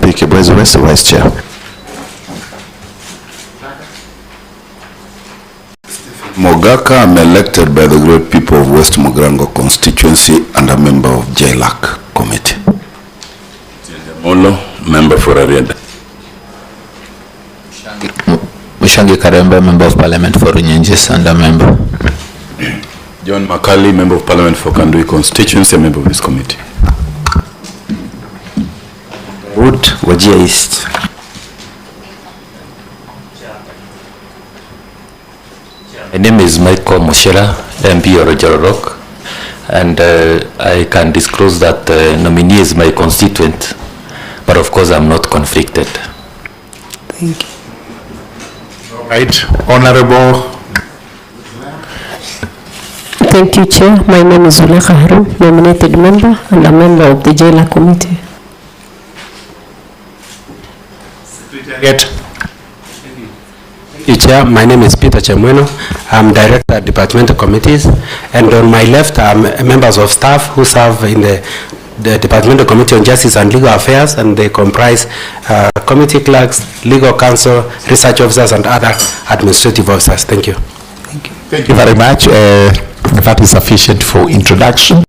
MP Kibwezi West, Vice Chair. Mogaka, I'm elected by the great people of West Mogrango constituency and a member of JLAC committee. Molo, member for Ariada. Mushangi Karemba, member of parliament for Runyenjes and a member. John Makali, member of parliament for Kandui constituency, a member of this committee. Wood, Wajir East. My name is Michael Mushera, MP Orojoro Rock, and I can disclose that Nominee is my constituent, but of course I'm not conflicted. Thank you. All right, Honorable. Thank you, Chair. My name is Zulekha Harum, nominated member and a member of the JLAC committee. Secretariat. Chair, my name is Peter Chemweno. I'm director at departmental committees, and on my left are members of staff who serve in the Departmental Committee on Justice and Legal Affairs, and they comprise committee clerks, legal counsel, research officers, and other administrative officers. Thank you. Thank you. Thank you very much. That is sufficient for introduction.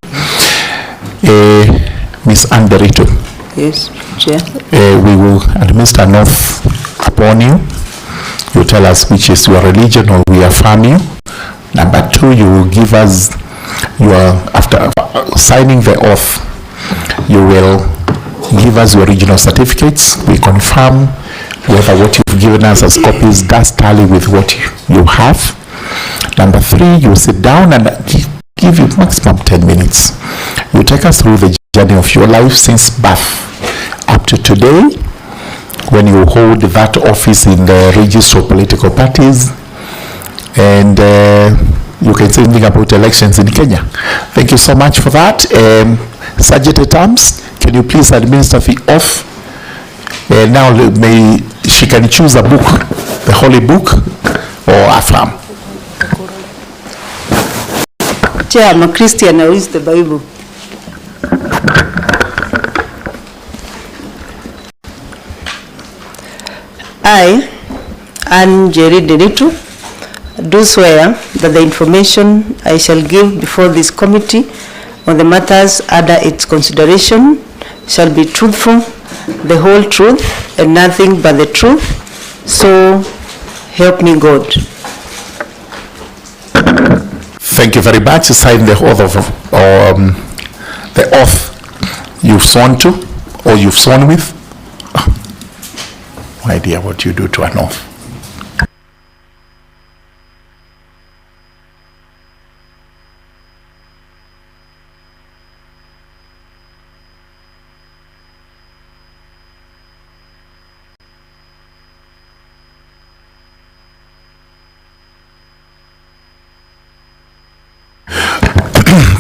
Ms. Nderitu. Yes, Chair. We will administer an oath upon you. You tell us which is your religion or we affirm you. Number 2, you will give us your, after signing the oath, you will give us your original certificates. We confirm whether what you've given us as copies does tally with what you have. Number 3, you sit down and give you maximum 10 minutes. You take us through the journey of your life since birth up to today, when you hold that office in the register of political parties, and you can say anything about elections in Kenya. Thank you so much for that. Sergeant at Arms, can you please administer the oath? Now she can choose a book, the Holy Book, or affirm. Chair, I'm a Christian, I use the Bible. I, Nderitu, do swear that the information I shall give before this committee on the matters under its consideration shall be truthful, the whole truth, and nothing but the truth. So help me God. Thank you very much. Sign the oath of the oath you've sworn to or you've sworn with. No idea what you do to an oath.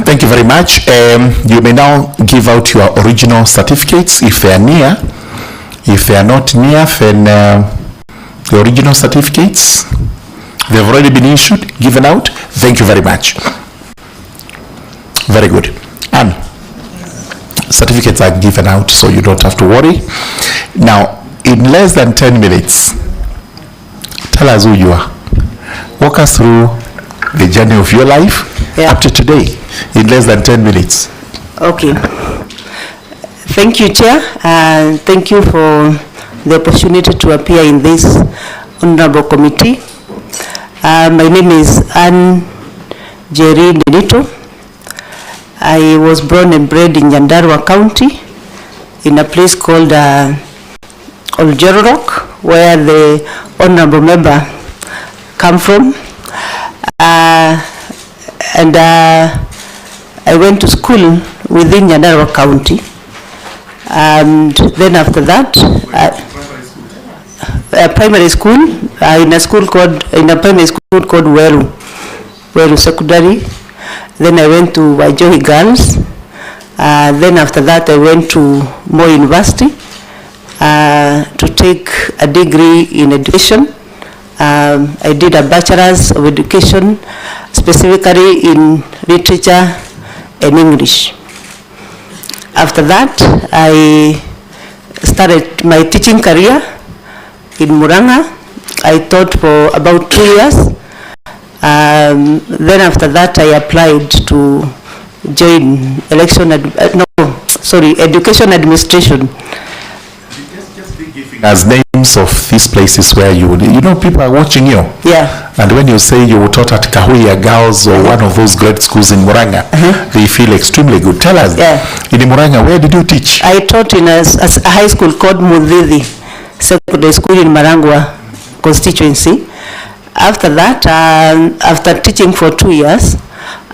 Thank you very much. You may now give out your original certificates if they are near. If they are not near, then the original certificates, they've already been issued, given out. Thank you very much. Very good. And certificates are given out, so you don't have to worry. Now, in less than 10 minutes, tell us who you are. Walk us through the journey of your life up to today in less than 10 minutes. Okay. Thank you, Chair, and thank you for the opportunity to appear in this honorable committee. My name is Nderitu. I was born and bred in Nyandarua County in a place called Orojoro Rock, where the honorable member come from. And I went to school within Nyandarua County. And then after that, primary school, in a primary school called Weru Secondary. Then I went to Wajohi Girls. Then after that, I went to Moi University to take a degree in education. I did a bachelor's of education, specifically in literature and English. After that, I started my teaching career in Murang'a. I taught for about 2 years. Then after that, I applied to join education administration. As names of these places where you know, people are watching you. Yeah. And when you say you taught at Kahuya Girls or one of those great schools in Murang'a, they feel extremely good. Tell us, in Murang'a, where did you teach? I taught in a high school called Mudhidhi Secondary School in Marangwa constituency. After that, after teaching for 2 years,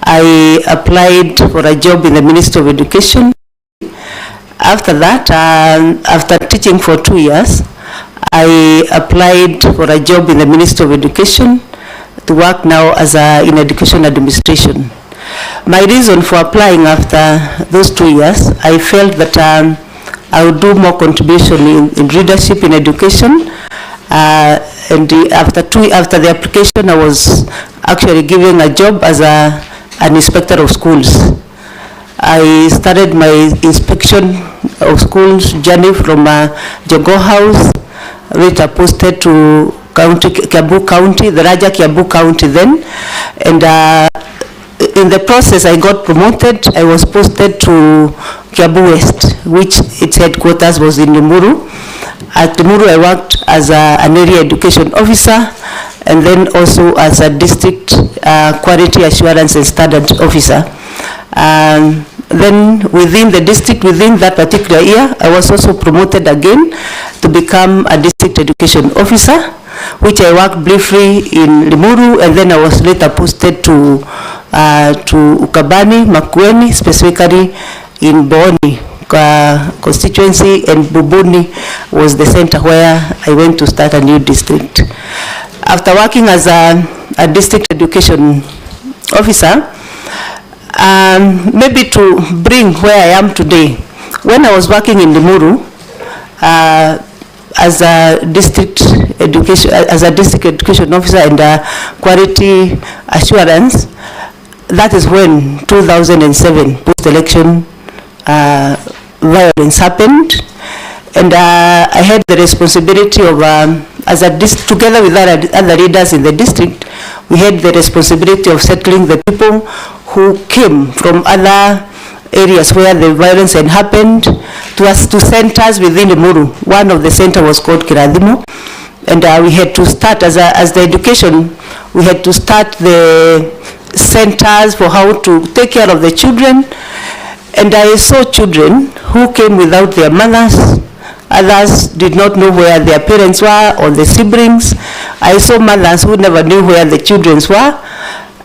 I applied for a job in the Ministry of Education. After that, after teaching for 2 years, I applied for a job in the Ministry of Education to work now as in education administration. My reason for applying after those 2 years, I felt that I would do more contribution in leadership in education. And after the application, I was actually given a job as an inspector of schools. I started my inspection of schools journey from Jogo House, which I posted to Kiambu County, the Raja Kiambu County then. And in the process, I got promoted. I was posted to Kiambu West, which its headquarters was in Limuru. At Limuru, I worked as an area education officer, and then also as a district quality assurance and standard officer. Then within the district, within that particular year, I was also promoted again to become a district education officer, which I worked briefly in Limuru, and then I was later posted to Ukabani, Makueni, specifically in Boni constituency, and Bubuni was the center where I went to start a new district. After working as a district education officer, maybe to bring where I am today, when I was working in Limuru as a district education officer and quality assurance, that is when 2007 post-election violence happened, and I had the responsibility of, together with other leaders in the district, we had the responsibility of settling the people who came from other areas where the violence had happened to centers within Limuru. One of the center was called Kiradimo, and we had to start as the education, we had to start the centers for how to take care of the children. And I saw children who came without their mothers. Others did not know where their parents were or the siblings. I saw mothers who never knew where the children were.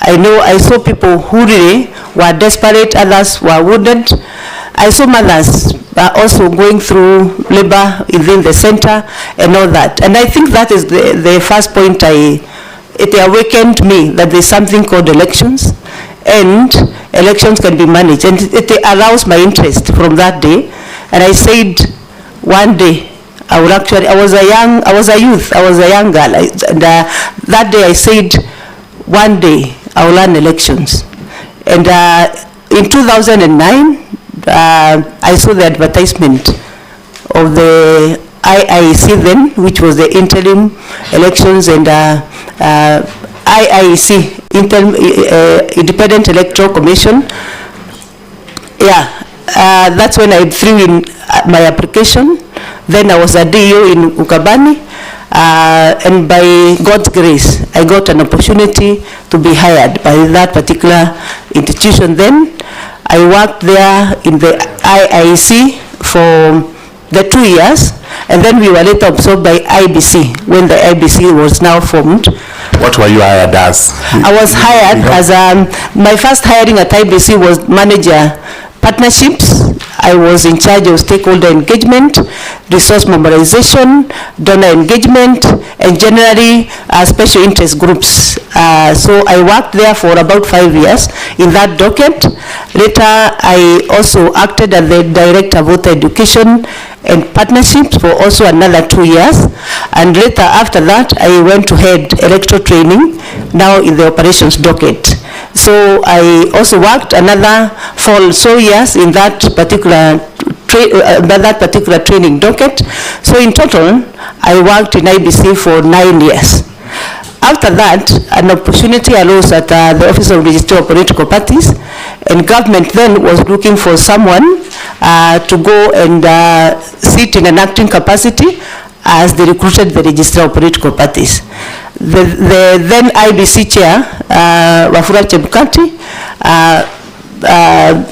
I saw people who really were desperate, others were wounded. I saw mothers also going through labor within the center and all that. And I think that is the first point it awakened me that there's something called elections, and elections can be managed, and it aroused my interest from that day. And I said, one day I would actually, I was a young girl, and that day I said, one day I will run elections. And in 2009, I saw the advertisement of the IEBC then, which was the interim elections, and IEBC, Independent Electoral Commission. Yeah, that's when I threw in my application. Then I was a DO in Ukabani, and by God's grace, I got an opportunity to be hired by that particular institution. Then I worked there in the IEBC for the 2 years, and then we were later absorbed by IEBC when the IEBC was now formed. What were you hired as? I was hired as my first hiring at IEBC was manager partnerships. I was in charge of stakeholder engagement, resource mobilization, donor engagement, and generally special interest groups. So I worked there for about 5 years in that docket. Later, I also acted as the director of voter education and partnerships for also another 2 years. And later, after that, I went to head electoral training, now in the operations docket. So I also worked another 4 or so years in that particular that particular training docket. So in total, I worked in IEBC for 9 years. After that, an opportunity arose at the Office of Registrar of Political Parties, and government then was looking for someone to go and sit in an acting capacity as they recruited the Registrar of Political Parties. The then IEBC chair, Wafula Chebukati,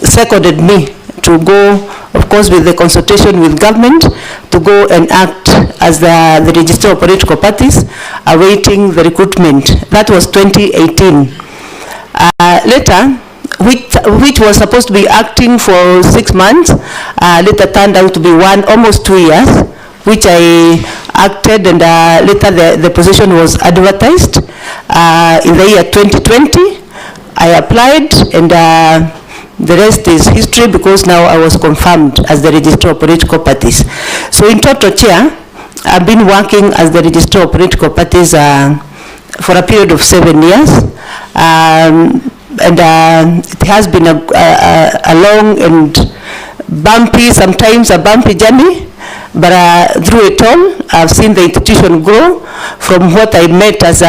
seconded me to go, of course, with the consultation with government, to go and act as the Registrar of Political Parties, awaiting the recruitment. That was 2018. Later, which was supposed to be acting for 6 months, later turned out to be almost 2 years, which I acted, and later the position was advertised. In the year 2020, I applied, and the rest is history, because now I was confirmed as the Registrar of Political Parties. So in total, Chair, I've been working as the Registrar of Political Parties for a period of 7 years. And it has been a long and bumpy, sometimes a bumpy journey, but through it all, I've seen the institution grow from what I met as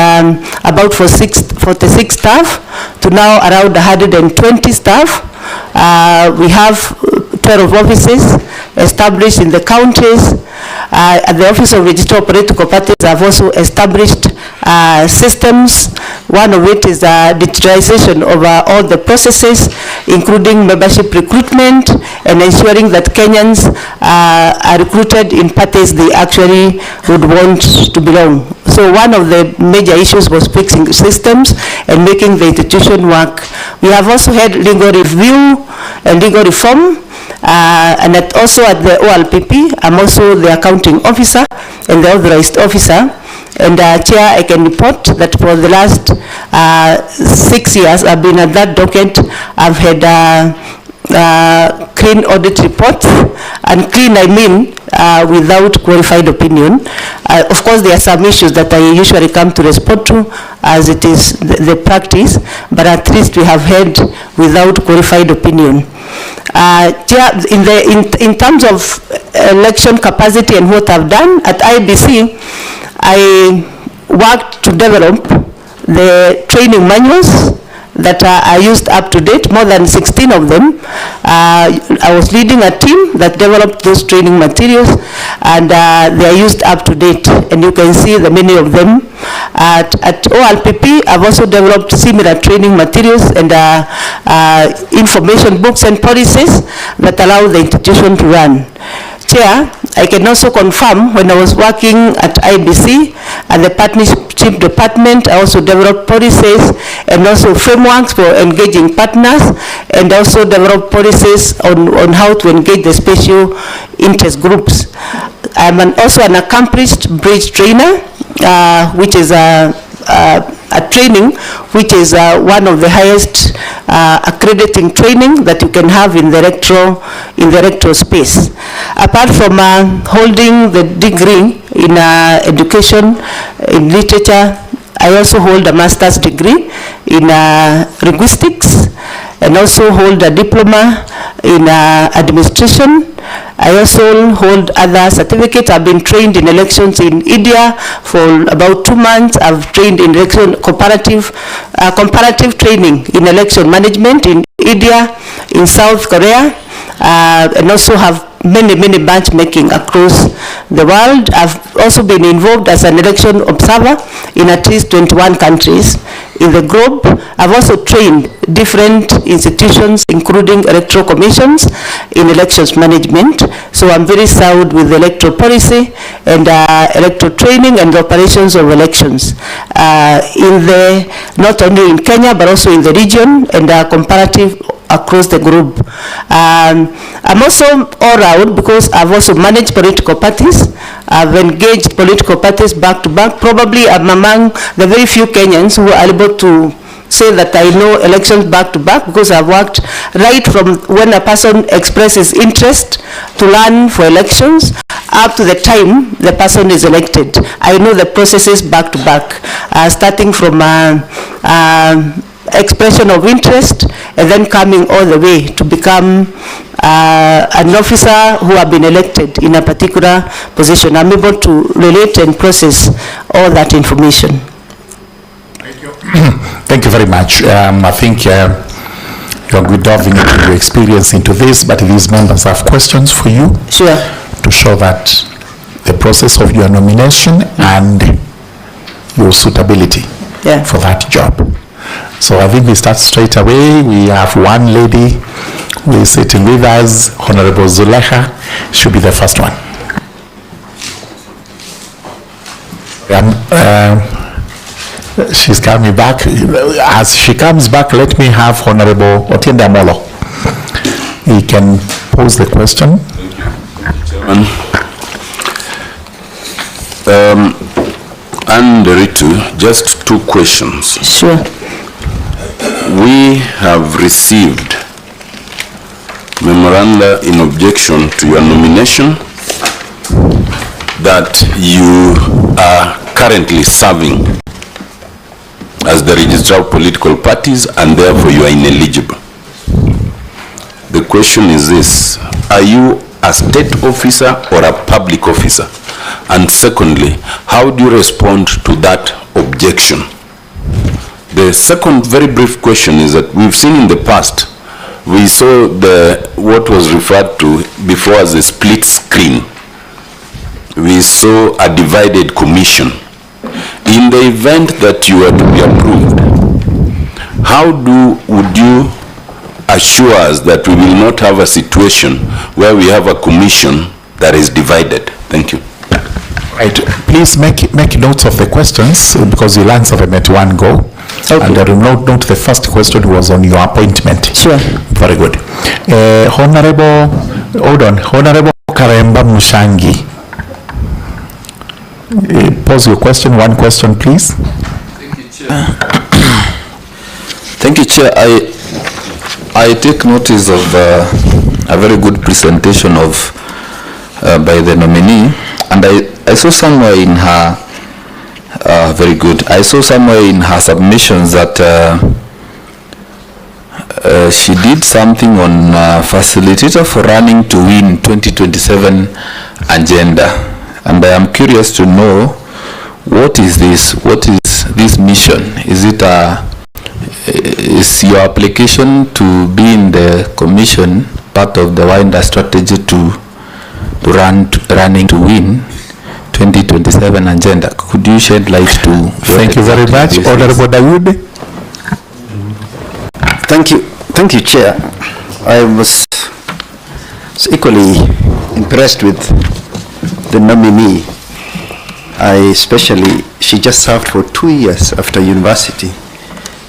about 46 staff to now around 120 staff. We have 12 offices established in the counties. At the Office of Registrar of Political Parties, I've also established systems. One of it is digitalization of all the processes, including membership recruitment and ensuring that Kenyans are recruited in parties they actually would want to belong. So one of the major issues was fixing systems and making the institution work. We have also had legal review and legal reform. And also at the OLPP, I'm also the accounting officer and the authorized officer. And Chair, I can report that for the last 6 years I've been at that docket. I've had clean audit reports, and clean I mean without qualified opinion. Of course, there are some issues that I usually come to respond to, as it is the practice, but at least we have had without qualified opinion. Chair, in terms of election capacity and what I've done at IEBC, I worked to develop the training manuals that are used up to date, more than 16 of them. I was leading a team that developed those training materials, and they are used up to date, and you can see the many of them. At OLPP, I've also developed similar training materials and information books and policies that allow the institution to run. Chair, I can also confirm when I was working at IEBC and the partnership department, I also developed policies and also frameworks for engaging partners, and also developed policies on how to engage the special interest groups. I'm also an accomplished bridge trainer, which is a training which is one of the highest accrediting training that you can have in the electoral space. Apart from holding the degree in education, in literature, I also hold a master's degree in linguistics, and also hold a diploma in administration. I also hold other certificates. I've been trained in elections in India for about 2 months. I've trained in election comparative training in election management in India, in South Korea, and also have many bench making across the world. I've also been involved as an election observer in at least 21 countries in the globe. I've also trained different institutions, including electoral commissions, in elections management. So I'm very sound with electoral policy and electoral training and the operations of elections not only in Kenya but also in the region, and comparative across the group. I'm also all round because I've also managed political parties. I've engaged political parties back to back. Probably I'm among the very few Kenyans who are able to say that I know elections back to back, because I've worked right from when a person expresses interest to learn for elections up to the time the person is elected. I know the processes back to back, starting from expression of interest, and then coming all the way to become an officer who have been elected in a particular position. I'm able to relate and process all that information. Thank you. Thank you very much. I think you're good delving into your experience into this, but these members have questions for you. Sure. To show that the process of your nomination and your suitability for that job. So I think we start straight away. We have one lady who is sitting with us, Honorable Zulekha, should be the first one. She's coming back. As she comes back, let me have Honorable Otiende Amolo. He can pose the question. Nderitu, just two questions. Sure. We have received memoranda in objection to your nomination that you are currently serving as the registrar of political parties and therefore you are ineligible. The question is this: are you a state officer or a public officer? And secondly, how do you respond to that objection? The second very brief question is that we've seen in the past, we saw what was referred to before as a split screen. We saw a divided commission. In the event that you are to be approved, how would you assure us that we will not have a situation where we have a commission that is divided? Thank you. Right. Please make notes of the questions because you'll answer them at one go. Okay. And I will note the first question was on your appointment. Sure. Very good. Honorable Karemba Mushangi. Pose your question, one question please. Thank you, Chair. Thank you, Chair. I take notice of a very good presentation of by the nominee, and I saw somewhere in her very good. I saw somewhere in her submissions that she did something on facilitator for running to win 2027 agenda, and I am curious to know what is this? What is this mission? Is it is your application to be in the commission part of the wider strategy to running to win 2027 agenda? Could you shed light to? Thank you very much. Honorable Dawood. Thank you, Chair. I was equally impressed with the nominee. She just served for 2 years after university,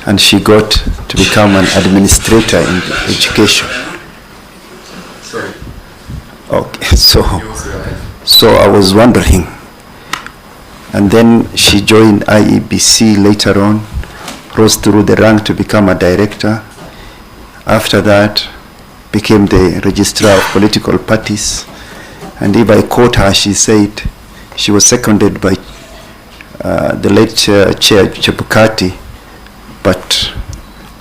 and she got to become an administrator in education. Sorry. Okay, so I was wondering. And then she joined IEBC later on, rose through the rank to become a director. After that, became the registrar of political parties. And if I quote her, she said she was seconded by the late Chair Chebukati, but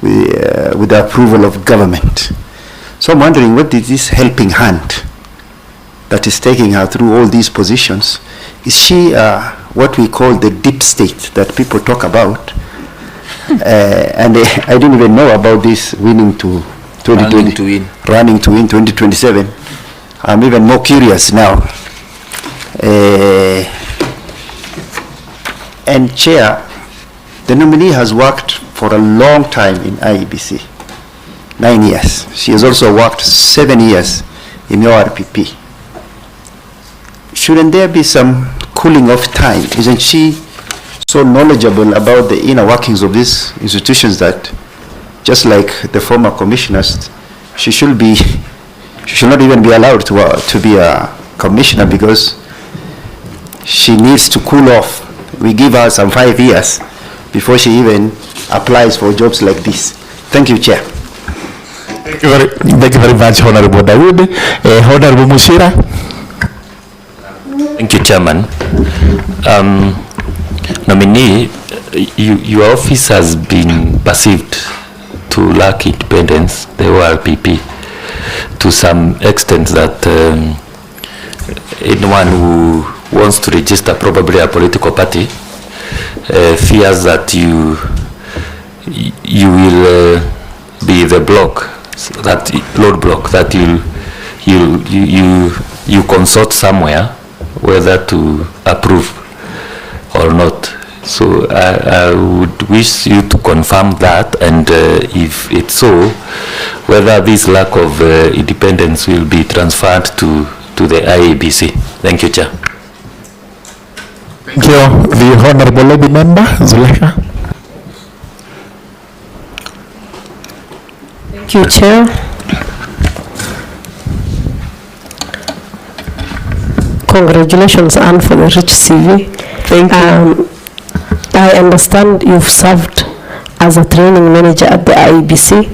with the approval of government. So I'm wondering, what is this helping hand that is taking her through all these positions? Is she what we call the deep state that people talk about? And I didn't even know about this running to win 2027. I'm even more curious now. And Chair, the nominee has worked for a long time in IEBC, 9 years. She has also worked 7 years in ORPP. Shouldn't there be some cooling off time? Isn't she so knowledgeable about the inner workings of these institutions that, just like the former commissioners, she should not even be allowed to be a commissioner because she needs to cool off. We give her some 5 years before she even applies for jobs like this. Thank you, Chair. Thank you very much, Honorable Dawood. Honorable Mushira. Thank you, Chairman. Nominee, your office has been perceived to lack independence, the ORPP, to some extent that anyone who wants to register probably a political party fears that you will be the block, that roadblock, that you consult somewhere whether to approve or not. So I would wish you to confirm that, and if it's so, whether this lack of independence will be transferred to the IEBC. Thank you, Chair. Thank you. The Honorable Lady Member, Zulekha. Thank you, Chair. Congratulations, Anne, for the rich CV. Thank you. I understand you've served as a training manager at the IEBC.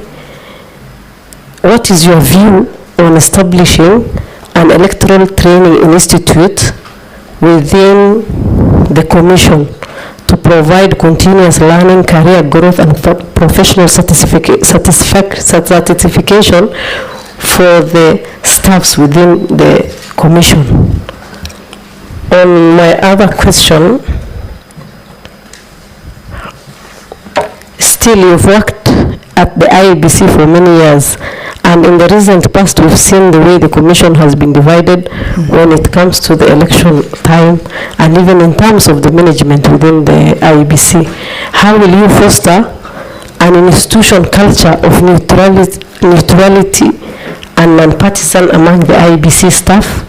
What is your view on establishing an electoral training institute within the Commission to provide continuous learning, career growth, and professional certification for the staffs within the Commission? On my other question, still you've worked at the IEBC for many years, and in the recent past we've seen the way the Commission has been divided when it comes to the election time, and even in terms of the management within the IEBC. How will you foster an institution culture of neutrality and non-partisan among the IEBC staff?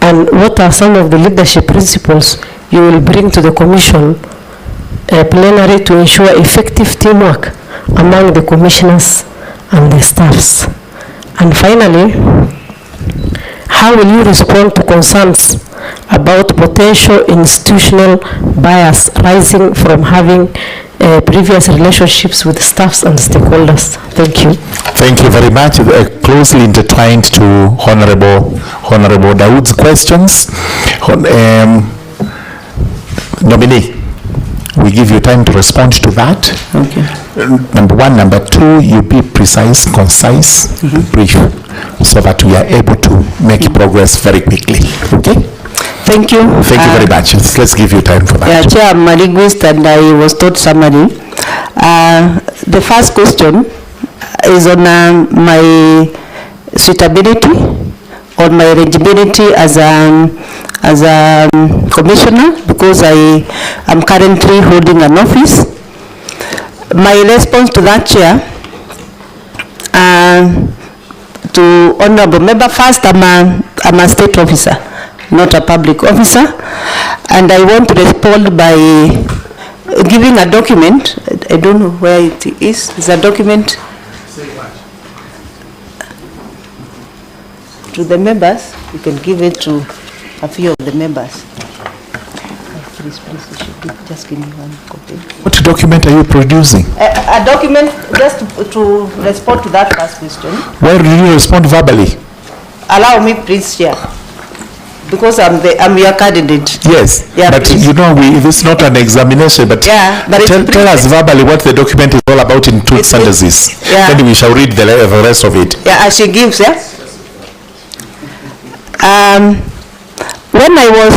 And what are some of the leadership principles you will bring to the Commission plenary to ensure effective teamwork among the commissioners and the staffs? And finally, how will you respond to concerns about potential institutional bias rising from having previous relationships with staffs and stakeholders? Thank you. Thank you very much. Closely intertwined to Honorable Dawood's questions. Nominee, we give you time to respond to that. Okay. Number one. Number two, you be precise, concise, brief, so that we are able to make progress very quickly. Okay? Thank you. Thank you very much. Let's give you time for that. Yeah, Chair, I'm a linguist and I was taught summary. The first question is on my suitability, on my eligibility as a commissioner, because I am currently holding an office. My response to that, Chair, to Honorable Member, first, I'm a state officer, not a public officer, and I want to respond by giving a document. I don't know where it is. It's a document to the members. You can give it to a few of the members. Please, just give me one copy. What document are you producing? A document just to respond to that first question. Why did you respond verbally? Allow me, please, Chair. Because I'm your candidate. Yes, yeah, but please. you know, this is not an examination, but, yeah, but tell us verbally what the document is all about in two sentences. Yeah. Then we shall read the rest of it. Yeah, as she gives, yeah. When I was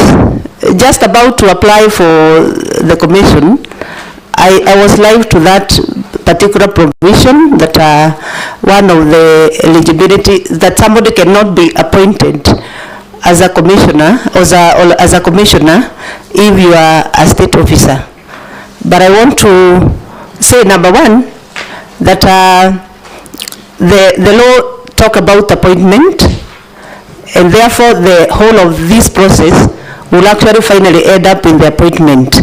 just about to apply for the commission, I was live to that particular provision that one of the eligibility, that somebody cannot be appointed as a commissioner or as a commissioner if you are a state officer. But I want to say, number one, that the law talk about appointment, and therefore the whole of this process will actually finally end up in the appointment,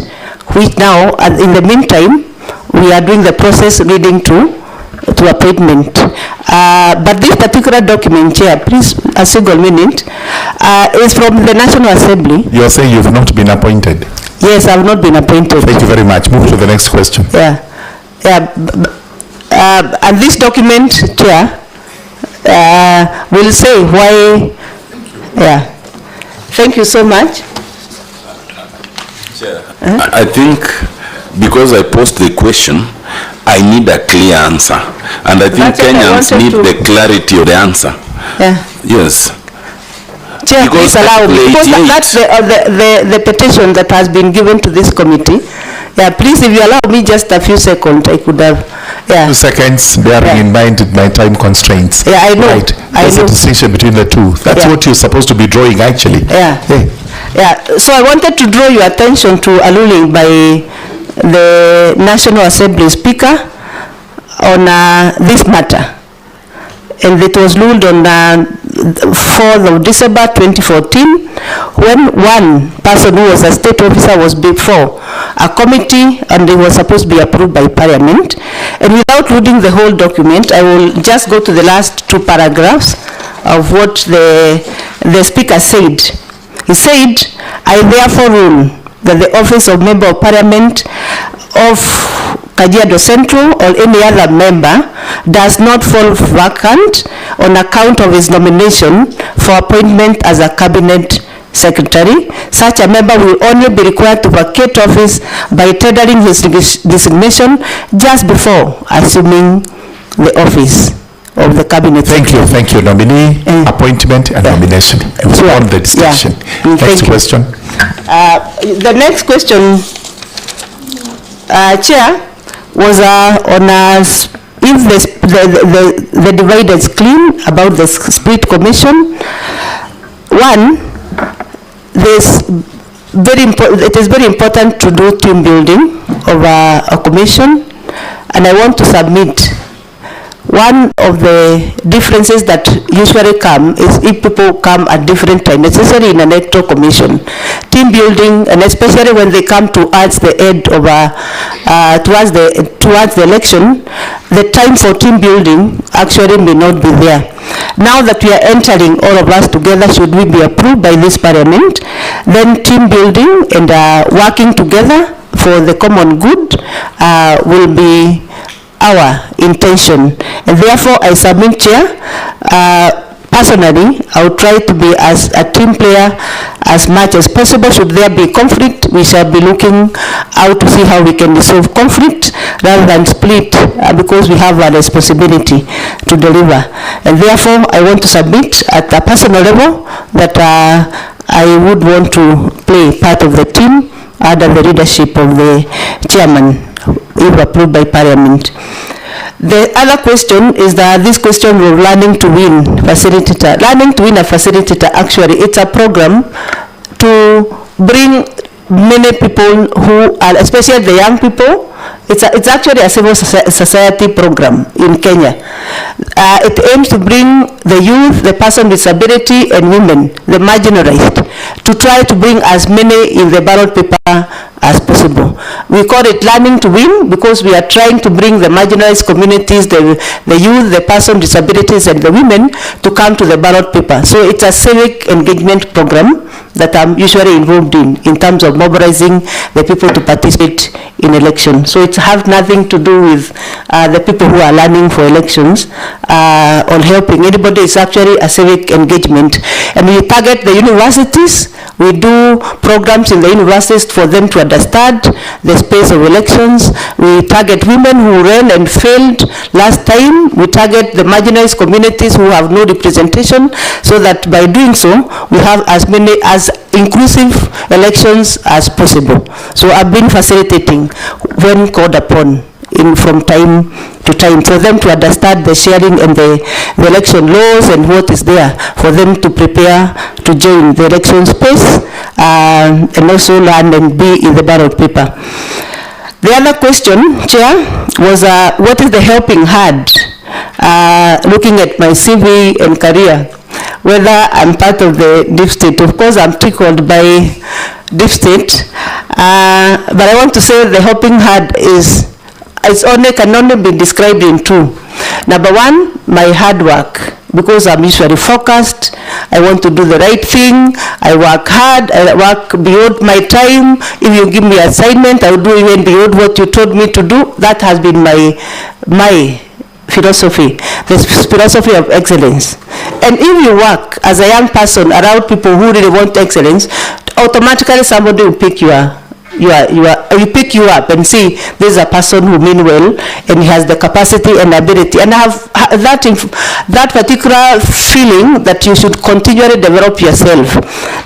which now, in the meantime, we are doing the process leading to appointment. But this particular document, Chair, please, a single minute, is from the National Assembly. You are saying you have not been appointed? Yes, I have not been appointed. Thank you very much. Move to the next question. Yeah. And this document, Chair, will say why. Yeah. Thank you so much. Chair, I think because I posed the question, I need a clear answer. And I think That's what I Kenyans wanted need to- the clarity of the answer. Yeah. Yes. Chair, Because please allow me, because 88 that's the petition that has been given to this committee. Yeah, please, if you allow me just a few seconds, I could have, 2 seconds, bearing in mind my time constraints. Yeah, I know. Right. I There's know. a distinction between the two. That's Yeah. what you're supposed to be drawing, actually. Yeah. Yeah, so I wanted to draw your attention to a ruling by the National Assembly Speaker on this matter. And it was ruled on 4th of December 2014, when one person who was a state officer was before a committee and it was supposed to be approved by Parliament. And without reading the whole document, I will just go to the last 2 paragraphs of what the Speaker said. He said, I therefore rule that the office of Member of Parliament of Kajiado Central or any other member does not fall vacant on account of his nomination for appointment as a cabinet secretary. Such a member will only be required to vacate office by tendering his designation just before assuming the office of the cabinet secretary. Thank you. Nominee, appointment and nomination. You Sure. won the distinction. Yeah. Thank Next you. question. The next question, Chair, was on if the divide is clean about the split commission. One, it is very important to do team building of a commission, and I want to submit one of the differences that usually come is if people come at different times, necessarily in an electoral commission. Team building, and especially when they come towards the end of towards the election, the time for team building actually may not be there. Now that we are entering all of us together, should we be approved by this Parliament, then team building and working together for the common good will be our intention. And therefore I submit, Chair, personally I will try to be as a team player as much as possible. Should there be conflict, we shall be looking out to see how we can resolve conflict rather than split, because we have a responsibility to deliver. And therefore I want to submit at a personal level that I would want to play part of the team under the leadership of the chairman, if approved by Parliament. The other question is that this question of learning to win facilitator. Learning to win a facilitator, actually, it's a program to bring many people who are, especially the young people. It's actually a civil society program in Kenya. It aims to bring the youth, the person with disability, and women, the marginalized, to try to bring as many in the ballot paper as possible. We call it learning to win because we are trying to bring the marginalized communities, the youth, the person with disabilities, and the women to come to the ballot paper. So it's a civic engagement program that I'm usually involved in terms of mobilizing the people to participate in elections. So it has nothing to do with the people who are learning for elections or helping anybody. It's actually a civic engagement. And we target the universities. We do programs in the universities for them to understand the space of elections. We target women who ran and failed last time. We target the marginalized communities who have no representation, so that by doing so, we have as many as inclusive elections as possible. So I've been facilitating when called upon from time to time for them to understand the sharing and the election laws and what is there for them to prepare to join the election space and also learn and be in the ballot paper. The other question, Chair, was what is the helping hand? Looking at my CV and career, whether I'm part of the deep state. Of course, I'm tickled by deep state, but I want to say the helping hand can only be described in two. Number one, my hard work, because I'm usually focused. I want to do the right thing. I work hard. I work beyond my time. If you give me an assignment, I will do even beyond what you told me to do. That has been my philosophy, the philosophy of excellence. And if you work as a young person around people who really want excellence, automatically somebody will pick your you pick you up and see this is a person who mean well and he has the capacity and ability, and have that particular feeling that you should continually develop yourself.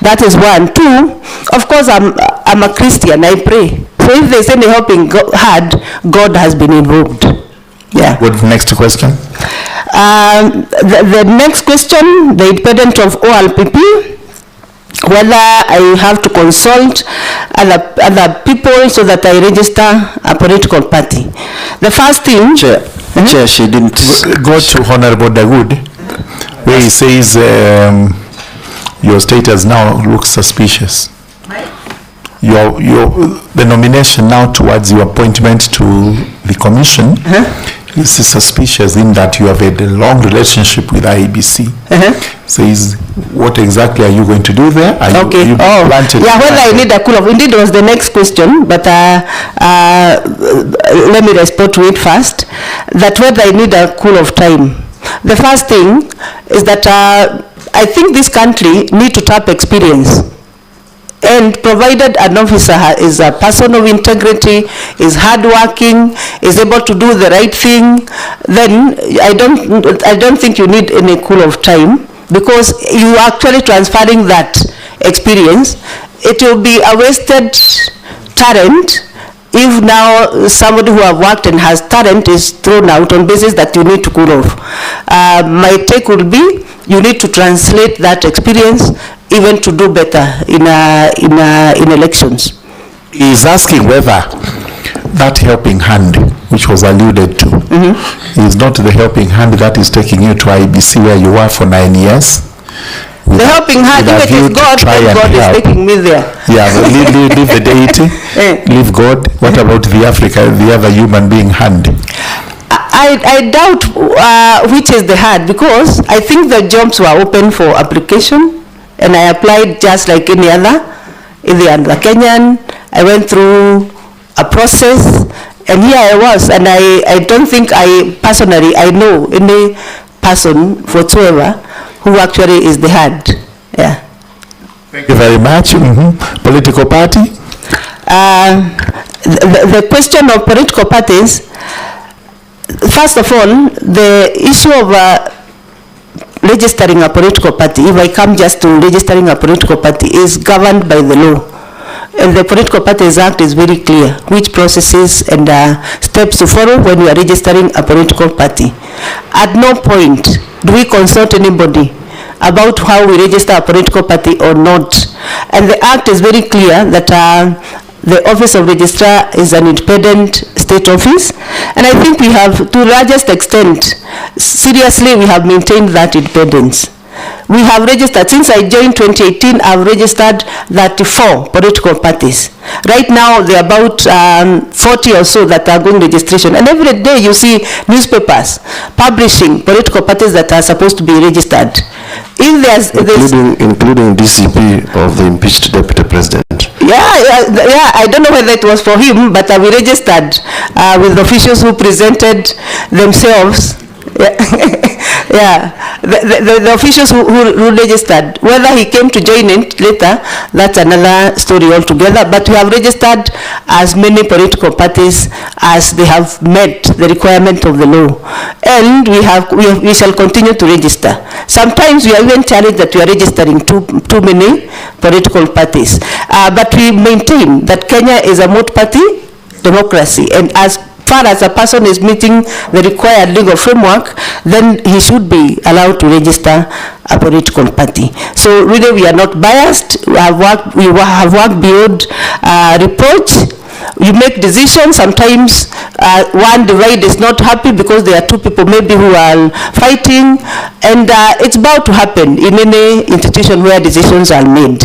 That is one. Two, of course, I'm a Christian, I pray. So if there's any helping hand, God has been involved. Yeah. Good. Next question. The next question, the independent of OLPP, whether I have to consult other people so that I register a political party. The first thing... Chair, she didn't... Go to Honorable Dawood, where he says your status now looks suspicious. The nomination now towards your appointment to the commission is suspicious in that you have had a long relationship with IEBC. Says, what exactly are you going to do there? Are okay. you whether I need a cool-off. Indeed, was the next question, but let me respond to it first. That whether I need a cool-off time. The first thing is that I think this country need to tap experience. And provided an officer is a person of integrity, is hardworking, is able to do the right thing, then I don't think you need any cool-off time, because you are actually transferring that experience. It will be a wasted talent if now somebody who have worked and has talent is thrown out on basis that you need to cool off. My take would be you need to translate that experience even to do better in elections. He is asking whether that helping hand, which was alluded to, is not the helping hand that is taking you to IEBC where you were for 9 years. The helping hand, if it is God, God is taking me there. Yeah, but leave the deity, leave God. What about the other human being hand? I doubt which is the hand, because I think the jobs were open for application, and I applied just like any other Kenyan. I went through a process, and here I was, and I don't think I know any person whatsoever who actually is the head. Yeah. Thank you very much. Political party? The question of political parties, first of all, the issue of registering a political party, if I come just to registering a political party, is governed by the law. And the Political Parties Act is very clear which processes and steps to follow when you are registering a political party. At no point do we consult anybody about how we register a political party or not. And the Act is very clear that the Office of Registrar is an independent state office. And I think we have, to the largest extent, seriously, we have maintained that independence. We have registered, since I joined 2018, I've registered 34 political parties. Right now, there are about 40 or so that are going registration. And every day you see newspapers publishing political parties that are supposed to be registered. If including DCP of the impeached deputy president. Yeah, I don't know whether it was for him, but we registered with officials who presented themselves. Yeah, the officials who registered, whether he came to join in later, that's another story altogether. But we have registered as many political parties as they have met the requirement of the law, and we shall continue to register. Sometimes we are even challenged that we are registering too many political parties, but we maintain that Kenya is a multi-party democracy, and as far as a person is meeting the required legal framework, then he should be allowed to register a political party. So really, we are not biased. We have worked beyond reproach. You make decisions. Sometimes one divide is not happy because there are two people maybe who are fighting, and it's bound to happen in any institution where decisions are made.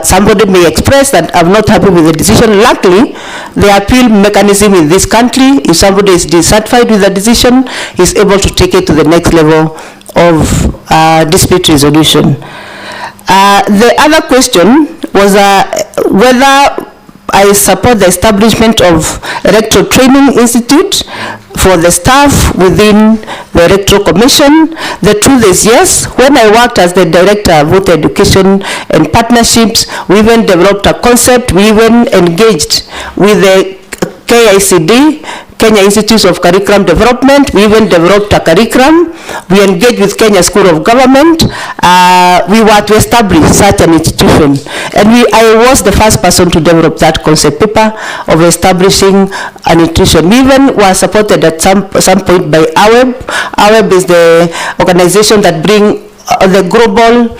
Somebody may express that I'm not happy with the decision. Luckily, the appeal mechanism in this country, if somebody is dissatisfied with the decision, is able to take it to the next level of dispute resolution. The other question was whether I support the establishment of Electoral Training Institute for the staff within the Electoral Commission. The truth is, yes, when I worked as the Director of Voter Education and Partnerships, we even developed a concept, we even engaged with the KICD, Kenya Institute of Curriculum Development. We even developed a curriculum. We engaged with Kenya School of Government. We were to establish such an institution. And I was the first person to develop that concept paper of establishing an institution. We even were supported at some point by IEBC. IEBC is the organization that bring the global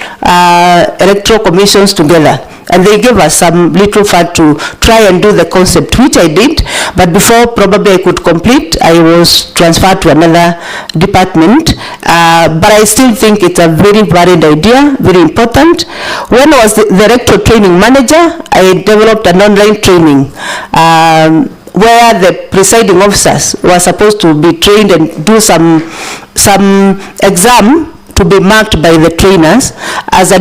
electoral commissions together. And they gave us some little fund to try and do the concept, which I did. But before probably I could complete, I was transferred to another department. But I still think it's a very valid idea, very important. When I was the electoral training manager, I developed an online training where the presiding officers were supposed to be trained and do some exam to be marked by the trainers as a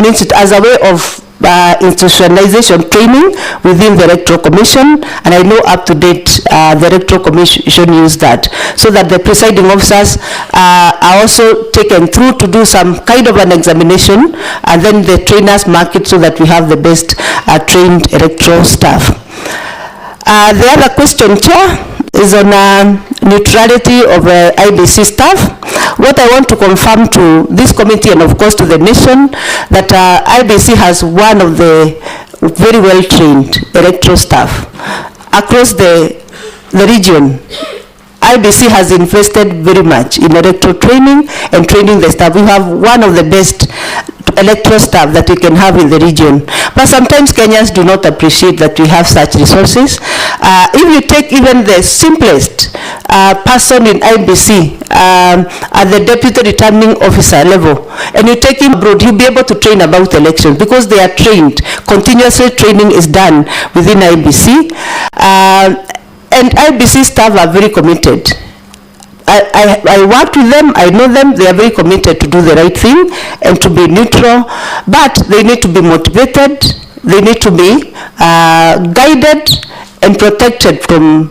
way of institutionalization training within the Electoral Commission, and I know up to date the Electoral Commission used that, so that the presiding officers are also taken through to do some kind of an examination, and then the trainers mark it so that we have the best trained electoral staff. The other question, Chair, is on neutrality of IEBC staff. What I want to confirm to this committee and of course to the nation, that IEBC has one of the very well trained electoral staff across the region. IEBC has invested very much in electoral training and training the staff. We have one of the best electoral staff that we can have in the region. But sometimes Kenyans do not appreciate that we have such resources. If you take even the simplest person in IEBC at the deputy returning officer level, and you take him abroad, he'll be able to train about elections because they are trained. Continuously training is done within IEBC. And IEBC staff are very committed. I worked with them, I know them, they are very committed to do the right thing and to be neutral, but they need to be motivated, they need to be guided and protected from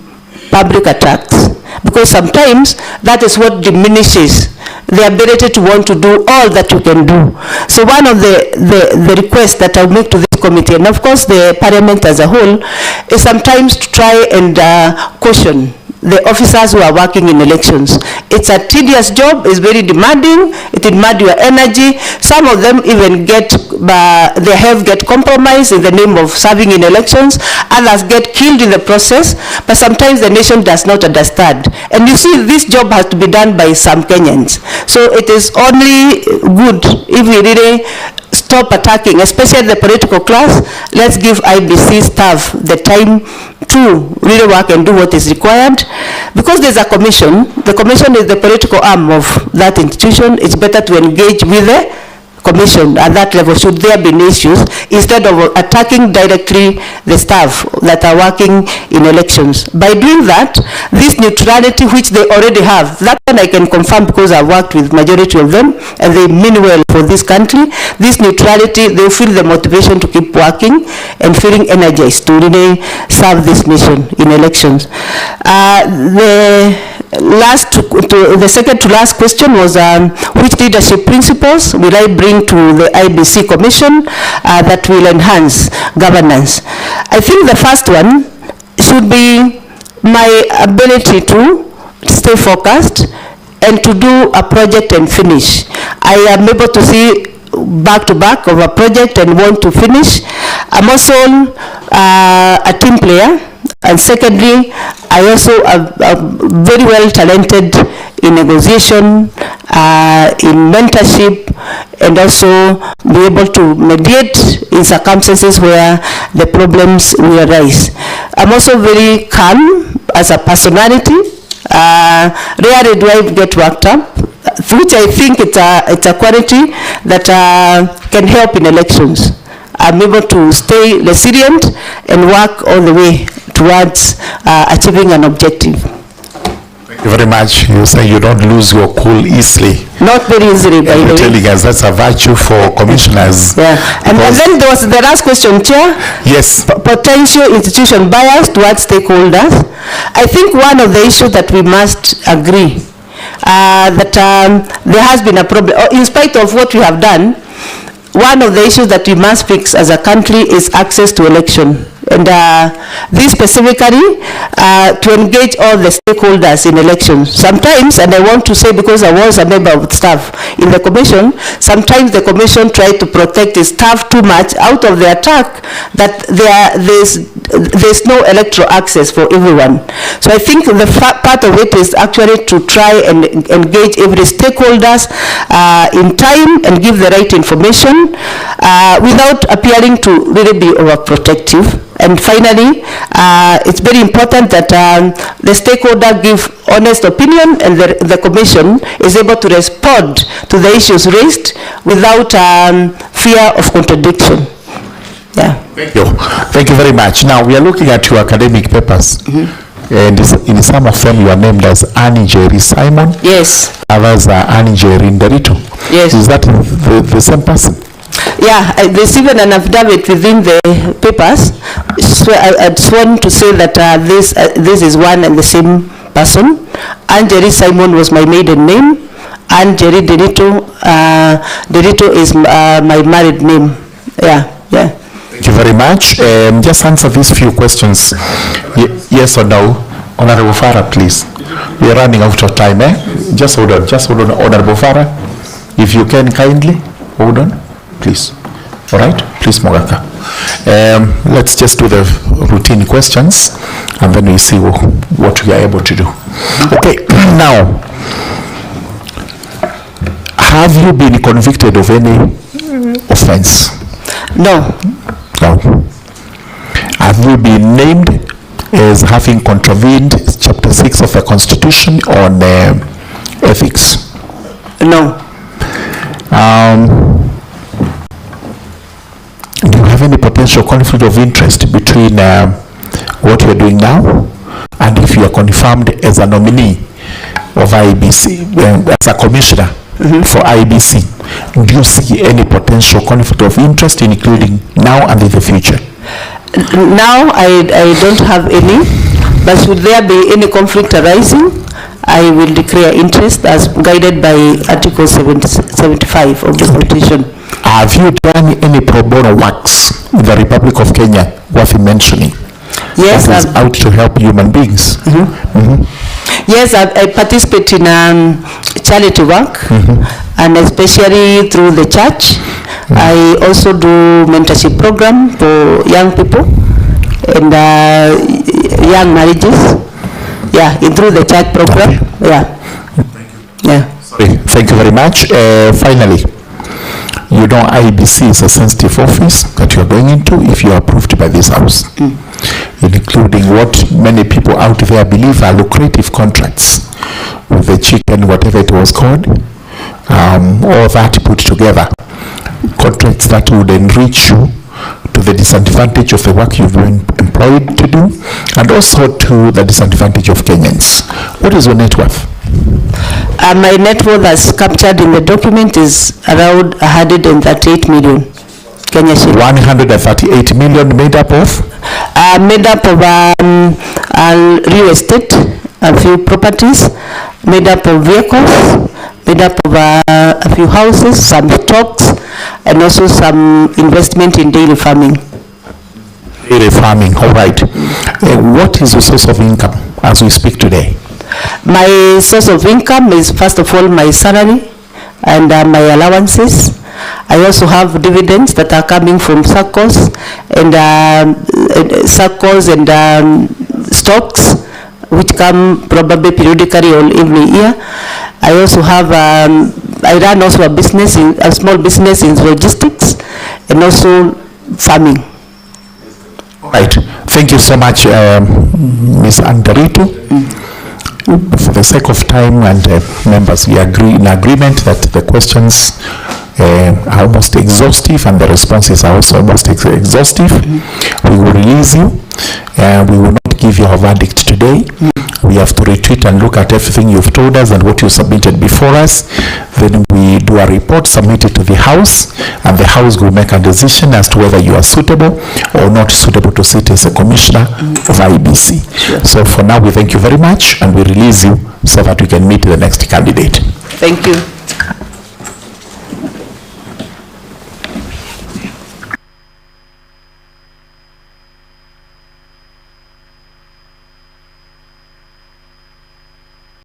public attacks, because sometimes that is what diminishes the ability to want to do all that you can do. So one of the requests that I'll make to this committee, and of course the Parliament as a whole, is sometimes to try and caution the officers who are working in elections. It's a tedious job, it's very demanding, it demands your energy. Some of them even get, their health get compromised in the name of serving in elections, others get killed in the process, but sometimes the nation does not understand. And you see, this job has to be done by some Kenyans. So it is only good if we really stop attacking, especially the political class. Let's give IEBC staff the time to really work and do what is required. Because there's a commission, the commission is the political arm of that institution, it's better to engage with the commission at that level should there be issues, instead of attacking directly the staff that are working in elections. By doing that, this neutrality which they already have, that one I can confirm because I've worked with majority of them and they mean well for this country. This neutrality, they feel the motivation to keep working and feeling energized to really serve this nation in elections. The second to last question was which leadership principles will I bring to the IEBC Commission that will enhance governance? I think the first one should be my ability to stay focused and to do a project and finish. I am able to see back to back of a project and want to finish. I'm also a team player. And secondly, I also am very well talented in negotiation, in mentorship, and also be able to mediate in circumstances where the problems will arise. I'm also very calm as a personality. Rarely do I get worked up, which I think it's a quality that can help in elections. I'm able to stay resilient and work all the way towards achieving an objective. Thank you very much. You say you don't lose your cool easily. Not very easily, by the You're way. telling us that's a virtue for commissioners. Yeah, and then there was the last question, Chair. Yes. Potential institution bias towards stakeholders. I think one of the issues that we must agree that there has been a problem, in spite of what we have done, one of the issues that we must fix as a country is access to election. And this specifically to engage all the stakeholders in elections. Sometimes, and I want to say because I was a member of staff in the commission, sometimes the commission tried to protect its staff too much out of the attack that there's no electoral access for everyone. So I think the part of it is actually to try and engage every stakeholders in time and give the right information without appearing to really be overprotective. And finally, it's very important that the stakeholder give honest opinion and the commission is able to respond to the issues raised without fear of contradiction. Yeah. Thank you. Thank you very much. Now we are looking at your academic papers. And in some of them you are named as Annie Jerry Simon. Yes. Others are Annie Jerry Nderitu. Yes. Is that the same person? Yeah, there's even an affidavit within the papers. So I sworn to say that this is one and the same person. Nderitu Simon was my maiden name, and Nderitu is my married name. Yeah, yeah. Thank you very much. Just answer these few questions. Yes or no? Honorable Farah, please. We are running out of time, eh? Just hold on, Honorable Farah. If you can kindly, hold on, please. All right, please, Mogaka. Let's just do the routine questions and then we see what we are able to do. Okay, now, have you been convicted of any offense? No. No. Have you been named as having contravened Chapter 6 of the Constitution on ethics? No. Do you have any potential conflict of interest between what you are doing now and if you are confirmed as a nominee of IEBC, as a commissioner for IEBC? Do you see any potential conflict of interest, including now and in the future? Now I don't have any, but should there be any conflict arising, I will declare interest as guided by Article 75 of the Constitution. Have you done any pro bono works in the Republic of Kenya worth mentioning? Yes, that is out to help human beings. Yes, I participate in charity work, and especially through the church. I also do mentorship program for young people and young marriages. Yeah, through the church program. Yeah. Yeah. Sorry. Thank you very much. Finally, you know IEBC is a sensitive office that you are going into if you are approved by this house, including what many people out there believe are lucrative contracts with the chicken, whatever it was called, all that put together, contracts that would enrich you to the disadvantage of the work you've been employed to do, and also to the disadvantage of Kenyans. What is your net worth? My net worth as captured in the document is around 138 million Kenya shillings. 138 million made up of? Made up of real estate, a few properties, made up of vehicles, made up of a few houses, some stocks, and also some investment in dairy farming. Dairy farming, all right. What is your source of income as we speak today? My source of income is first of all my salary and my allowances. I also have dividends that are coming from circles and stocks which come probably periodically or every year. I also have I run also a small business in logistics and also farming. Right. Thank you so much, Ms. Nderitu. For the sake of time and members, we agree in agreement that the questions are almost exhaustive and the responses are also almost exhaustive. We will release you We will not give you a verdict today. We have to retreat and look at everything you've told us and what you submitted before us. Then we do a report, submit it to the House, and the House will make a decision as to whether you are suitable or not suitable to sit as a commissioner of IEBC. Sure. So for now, we thank you very much, and we release you so that we can meet the next candidate. Thank you.